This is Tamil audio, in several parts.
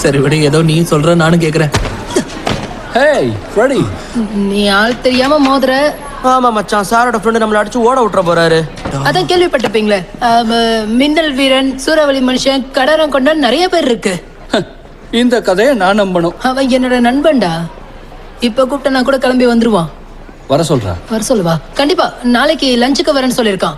சரி விட, ஏதோ நீ சொல்ற, நானும் கேக்குறேன். ஹேய் ஃப்ரெடி, நீ ஆள் தெரியாம மோதுற. ஆமா மச்சான், சாரோட ஃப்ரெண்டு நம்மள அடிச்சு ஓட விட்டுற போறாரு. அதான் கேள்விப்பட்டிருப்பீங்களே, மின்னல் வீரன், சூறாவளி மனுஷன், கடரம் கொண்ட நிறைய பேர் இருக்கு. இந்த கதையை நான் நம்பணும். அவன் என்னோட நண்பன்டா. இப்ப கூப்பிட்ட நான் கூட கிளம்பி வந்துருவான். வர சொல்றா. வர சொல்லுவா, கண்டிப்பா. நாளைக்கு லஞ்சுக்கு வரேன்னு சொல்லியிருக்கான்.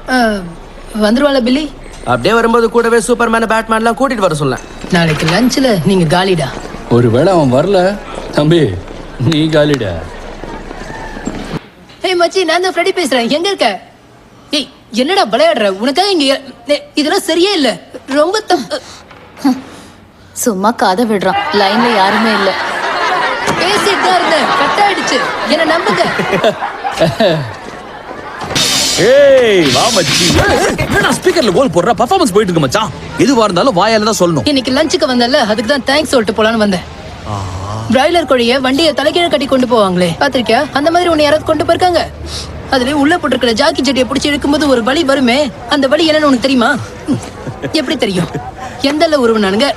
வந்துருவான்ல பில்லி? அப்படியே வரும்போது கூடவே சூப்பர்மேன், பேட்மேன்லாம் கூட்டிட்டு வர சொல்லேன். நாளைக்கு லஞ்ச்ல நீங்க காலிடா. ஒருவேளை அவன் வரல, தம்பி நீ காலிடா. ஏய் மச்சி, நான் தான் ஃப்ரெடி பேசுறேன். எங்க இருக்க? ஏய், என்னடா விளையாடுற? உனக்காக இங்க இதெல்லாம் சரியே இல்ல. ரொம்ப சும்மா காதை விடுறான். லைன்ல யாருமே இல்ல. பேசிட்டு தான் இருந்தேன், கட் ஆயிடுச்சு. என்ன நம்புங்க. ஏய் வா மச்சி. என்னடா ஸ்பீக்கர்ல கோல் போடுற? பெர்ஃபார்மன்ஸ் போயிட்டு இருக்கு மச்சான். எதுவா இருந்தாலும் வாயால தான் சொல்லணும். இன்னைக்கு லஞ்சுக்கு வந்தல, அதுக்கு தான் தேங்க்ஸ் சொல்லிட்டு போலான்னு வந்தேன். பிராய்லர் கோழியை வண்டியை தலைகீழ கட்டி கொண்டு போவாங்களே, பாத்திருக்கியா? அந்த மாதிரி உன்னை யாராவது கொண்டு போயிருக்காங்க? அதுல உள்ள போட்டிருக்கிற ஜாக்கி ஜட்டியை பிடிச்சி இழுக்கும்போது ஒரு வலி வருமே, அந்த வலி என்னன்னு உனக்கு தெரியுமா? எப்படி தெரியும்? எந்தல்ல உருவனானுங்க?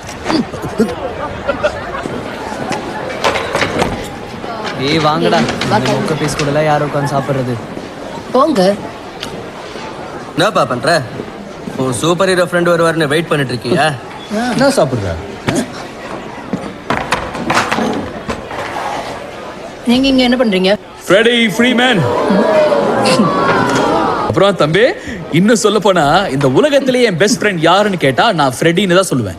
ஏய் வாங்கடா, மொக்க பீஸ் கூட யாரும் உட்காந்து சாப்பிடுறது. போங்க. என்னப்பா பண்ற? உன் சூப்பர் ஹீரோ ஃப்ரெண்ட் வருவாருன்னு வெயிட் பண்ணிட்டு இருக்கியா? என்ன சாப்பிடுற? நீங்க இங்க என்ன பண்றீங்க? Freddy Freeman. அப்புறம் தம்பி, இன்னும் சொல்ல போனா இந்த உலகத்திலேயே என் பெஸ்ட் ஃப்ரெண்ட் யாருன்னு கேட்டா நான் ஃப்ரெடின்னு தான் சொல்லுவேன்.